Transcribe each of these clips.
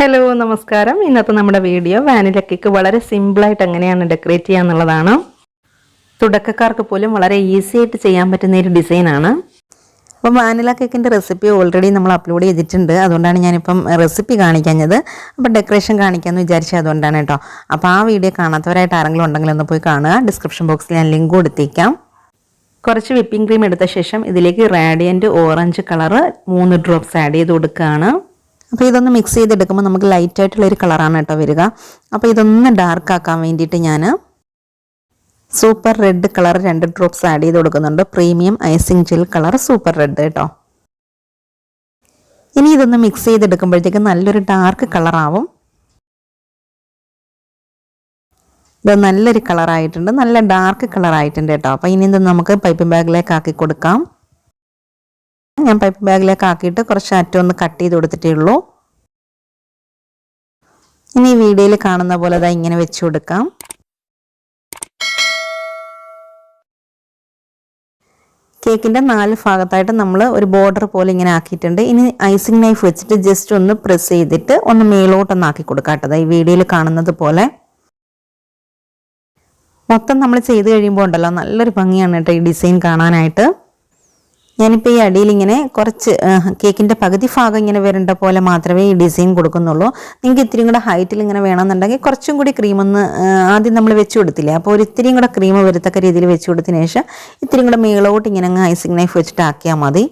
Hello നമസ്കാരം. ഇന്നത്തെ നമ്മുടെ വീഡിയോ വാനില കേക്ക് വളരെ സിമ്പിളായിട്ട് എങ്ങനെയാണ് ഡെക്കറേറ്റ് ചെയ്യുക എന്നുള്ളതാണ്. തുടക്കക്കാർക്ക് പോലും വളരെ ഈസി ആയിട്ട് ചെയ്യാൻ പറ്റുന്ന ഒരു ഡിസൈനാണ്. അപ്പോൾ വാനില കേക്കിൻ്റെ റെസിപ്പി ഓൾറെഡി നമ്മൾ അപ്ലോഡ് ചെയ്തിട്ടുണ്ട്. അതുകൊണ്ടാണ് ഞാനിപ്പം റെസിപ്പി കാണിക്കാഞ്ഞത്. അപ്പോൾ ഡെക്കറേഷൻ കാണിക്കാമെന്ന് വിചാരിച്ചത് അതുകൊണ്ടാണ് കേട്ടോ. അപ്പോൾ ആ വീഡിയോ കാണാത്തവരായിട്ട് ആരെങ്കിലും ഉണ്ടെങ്കിൽ ഒന്ന് പോയി കാണുക. ഡിസ്ക്രിപ്ഷൻ ബോക്സിൽ ഞാൻ ലിങ്ക് കൊടുത്തേക്കാം. കുറച്ച് വിപ്പിംഗ് ക്രീം എടുത്ത ശേഷം ഇതിലേക്ക് റാഡിയൻറ്റ് ഓറഞ്ച് കളറ് 3 ഡ്രോപ്സ് ആഡ് ചെയ്ത് കൊടുക്കുകയാണ്. അപ്പോൾ ഇതൊന്ന് മിക്സ് ചെയ്തെടുക്കുമ്പോൾ നമുക്ക് ലൈറ്റായിട്ടുള്ളൊരു കളറാണ് കേട്ടോ വരിക. അപ്പോൾ ഇതൊന്ന് ഡാർക്ക് ആക്കാൻ വേണ്ടിയിട്ട് ഞാൻ super red colour 2 drops add ചെയ്ത് കൊടുക്കുന്നുണ്ട്. Premium icing gel colour super red കേട്ടോ. ഇനി ഇതൊന്ന് മിക്സ് ചെയ്തെടുക്കുമ്പോഴത്തേക്ക് നല്ലൊരു ഡാർക്ക് കളറാവും. ഇത് നല്ലൊരു കളറായിട്ടുണ്ട്, നല്ല ഡാർക്ക് കളറായിട്ടുണ്ട് കേട്ടോ. അപ്പോൾ ഇനി ഇത് നമുക്ക് പൈപ്പിംഗ് ബാഗിലേക്ക് ആക്കി കൊടുക്കാം. ഞാൻ പൈപ്പ് ബാഗിലേക്ക് ആക്കിയിട്ട് കുറച്ച് അറ്റം ഒന്ന് കട്ട് ചെയ്ത് കൊടുത്തിട്ടേ ഉള്ളൂ. ഇനി ഈ വീഡിയോയിൽ കാണുന്ന പോലെ ഇതാ ഇങ്ങനെ വെച്ച് കൊടുക്കാം. കേക്കിൻ്റെ 4 ഭാഗത്തായിട്ട് നമ്മൾ ഒരു ബോർഡർ പോലെ ഇങ്ങനെ ആക്കിയിട്ടുണ്ട്. ഇനി ഐസിങ് നൈഫ് വെച്ചിട്ട് ജസ്റ്റ് ഒന്ന് പ്രസ് ചെയ്തിട്ട് ഒന്ന് മേലോട്ടൊന്ന് ആക്കി കൊടുക്കാം കേട്ടോ. ഈ വീഡിയോയിൽ കാണുന്നത് പോലെ മൊത്തം നമ്മൾ ചെയ്ത് കഴിയുമ്പോൾ ഉണ്ടല്ലോ നല്ലൊരു ഭംഗിയാണ് കേട്ടോ ഈ ഡിസൈൻ കാണാനായിട്ട്. ഞാനിപ്പോൾ ഈ അടിയിൽ ഇങ്ങനെ കുറച്ച് കേക്കിൻ്റെ പകുതി ഭാഗം ഇങ്ങനെ വരേണ്ട പോലെ മാത്രമേ ഈ ഡിസൈൻ കൊടുക്കുന്നുള്ളൂ. നിങ്ങൾക്ക് ഇത്തിരിയും കൂടെ ഹൈറ്റിൽ ഇങ്ങനെ വേണമെന്നുണ്ടെങ്കിൽ കുറച്ചും കൂടി ക്രീമൊന്ന് ആദ്യം നമ്മൾ വെച്ച് കൊടുത്തില്ലേ, അപ്പോൾ ഒരു ഇത്തിരിയും കൂടെ ക്രീം വരത്തക്ക രീതിയിൽ വെച്ച് കൊടുത്തതിന് ശേഷം ഇത്തിരിയും കൂടെ മേളോട്ട് ഇങ്ങനെ അങ്ങ് ഐസിങ് നൈഫ് വെച്ചിട്ട് ആക്കിയാൽ മതി.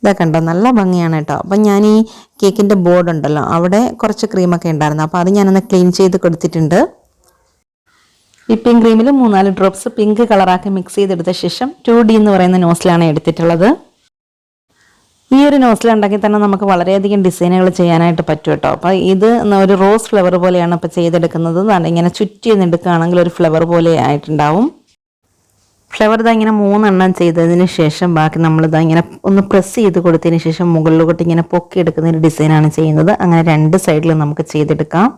ഇതൊക്കെ ഉണ്ടോ നല്ല ഭംഗിയാണ് കേട്ടോ. അപ്പം ഞാൻ ഈ കേക്കിൻ്റെ ബോർഡ് ഉണ്ടല്ലോ അവിടെ കുറച്ച് ക്രീമൊക്കെ ഉണ്ടായിരുന്നു, അപ്പോൾ അത് ഞാനൊന്ന് ക്ലീൻ ചെയ്ത് കൊടുത്തിട്ടുണ്ട്. വിപ്പിംഗ് ക്രീമിൽ 3-4 ഡ്രോപ്സ് പിങ്ക് കളറാക്കി മിക്സ് ചെയ്തെടുത്ത ശേഷം 2D എന്ന് പറയുന്ന നോസിലാണ് എടുത്തിട്ടുള്ളത്. ഈ ഒരു നോസിലുണ്ടെങ്കിൽ തന്നെ നമുക്ക് വളരെയധികം ഡിസൈനുകൾ ചെയ്യാനായിട്ട് പറ്റും കേട്ടോ. അപ്പോൾ ഇത് ഒരു റോസ് ഫ്ലവർ പോലെയാണ് ഇപ്പോൾ ചെയ്തെടുക്കുന്നത്. ഇങ്ങനെ ചുറ്റി എടുക്കുകയാണെങ്കിൽ ഒരു ഫ്ലവർ പോലെ ആയിട്ടുണ്ടാവും. ഫ്ലവർ ഇതാ ഇങ്ങനെ 3 എണ്ണം ചെയ്തതിന് ശേഷം ബാക്കി നമ്മളിതാ ഇങ്ങനെ ഒന്ന് പ്രസ് ചെയ്ത് കൊടുത്തതിന് ശേഷം മുകളിലോട്ട് ഇങ്ങനെ പൊക്കി എടുക്കുന്ന ഒരു ഡിസൈനാണ് ചെയ്യുന്നത്. അങ്ങനെ 2 സൈഡിലും നമുക്ക് ചെയ്തെടുക്കാം.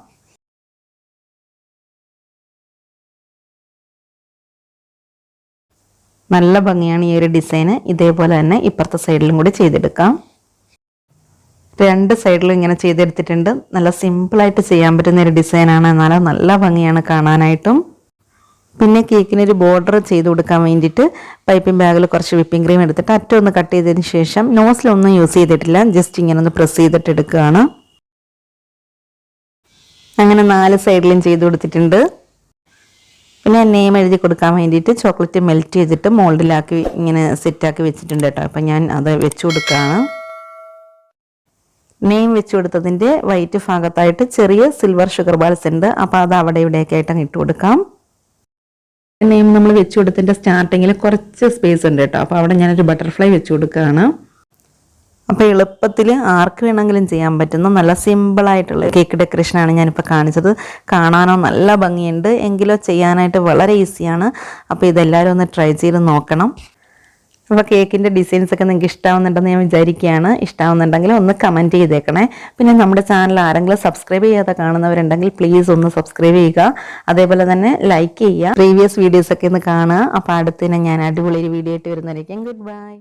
നല്ല ഭംഗിയാണ് ഈ ഒരു ഡിസൈന്. ഇതേപോലെ തന്നെ ഇപ്പുറത്തെ സൈഡിലും കൂടി ചെയ്തെടുക്കാം. 2 സൈഡിലും ഇങ്ങനെ ചെയ്തെടുത്തിട്ടുണ്ട്. നല്ല സിമ്പിളായിട്ട് ചെയ്യാൻ പറ്റുന്ന ഒരു ഡിസൈനാണ്, എന്നാലും നല്ല ഭംഗിയാണ് കാണാനായിട്ടും. പിന്നെ കേക്കിനൊരു ബോർഡർ ചെയ്ത് കൊടുക്കാൻ വേണ്ടിയിട്ട് പൈപ്പിംഗ് ബാഗിൽ കുറച്ച് വിപ്പിംഗ് ക്രീം എടുത്തിട്ട് അറ്റം ഒന്ന് കട്ട് ചെയ്തതിന് ശേഷം നോസിലൊന്നും യൂസ് ചെയ്തിട്ടില്ല, ജസ്റ്റ് ഇങ്ങനെ ഒന്ന് പ്രസ് ചെയ്തിട്ട് എടുക്കുകയാണ്. അങ്ങനെ 4 സൈഡിലും ചെയ്ത് കൊടുത്തിട്ടുണ്ട്. പിന്നെ നെയിം എഴുതി കൊടുക്കാൻ വേണ്ടിയിട്ട് ചോക്ലേറ്റ് മെൽറ്റ് ചെയ്തിട്ട് മോൾഡിലാക്കി ഇങ്ങനെ സെറ്റാക്കി വെച്ചിട്ടുണ്ട് കേട്ടോ. അപ്പം ഞാൻ അത് വെച്ച് കൊടുക്കുകയാണ്. നെയിം വെച്ച് കൊടുത്തതിൻ്റെ വൈറ്റ് ഭാഗത്തായിട്ട് ചെറിയ സിൽവർ ഷുഗർ ബാൾസ് ഉണ്ട്, അപ്പോൾ അത് അവിടെ ഇവിടെയൊക്കെ ആയിട്ട് ഇട്ട് കൊടുക്കാം. നെയിം നമ്മൾ വെച്ച് കൊടുത്തതിൻ്റെ സ്റ്റാർട്ടിങ്ങിൽ കുറച്ച് സ്പേസ് ഉണ്ട് കേട്ടോ, അപ്പോൾ അവിടെ ഞാനൊരു ബട്ടർഫ്ലൈ വെച്ച് കൊടുക്കുകയാണ്. അപ്പോൾ എളുപ്പത്തിൽ ആർക്ക് വേണമെങ്കിലും ചെയ്യാൻ പറ്റുന്ന നല്ല സിമ്പിളായിട്ടുള്ള കേക്ക് ഡെക്കറേഷനാണ് ഞാനിപ്പോൾ കാണിച്ചത്. കാണാനോ നല്ല ഭംഗിയുണ്ട്, എങ്കിലോ ചെയ്യാനായിട്ട് വളരെ ഈസിയാണ്. അപ്പോൾ ഇതെല്ലാവരും ഒന്ന് ട്രൈ ചെയ്ത് നോക്കണം. അപ്പോൾ കേക്കിൻ്റെ ഡിസൈൻസൊക്കെ നിങ്ങൾക്ക് ഇഷ്ടമാവുന്നുണ്ടെന്ന് ഞാൻ വിചാരിക്കുകയാണ്. ഇഷ്ടമാവുന്നുണ്ടെങ്കിൽ ഒന്ന് കമൻറ്റ് ചെയ്തേക്കണേ. പിന്നെ നമ്മുടെ ചാനൽ ആരെങ്കിലും സബ്സ്ക്രൈബ് ചെയ്യാതെ കാണുന്നവരുണ്ടെങ്കിൽ പ്ലീസ് ഒന്ന് സബ്സ്ക്രൈബ് ചെയ്യുക. അതേപോലെ തന്നെ ലൈക്ക് ചെയ്യുക. പ്രീവിയസ് വീഡിയോസൊക്കെ ഒന്ന് കാണുക. അപ്പോൾ അടുത്തതിനെ ഞാൻ അടിപൊളി ഒരു വീഡിയോ ആയിട്ട് വരുന്നതായിരിക്കും. Good bye.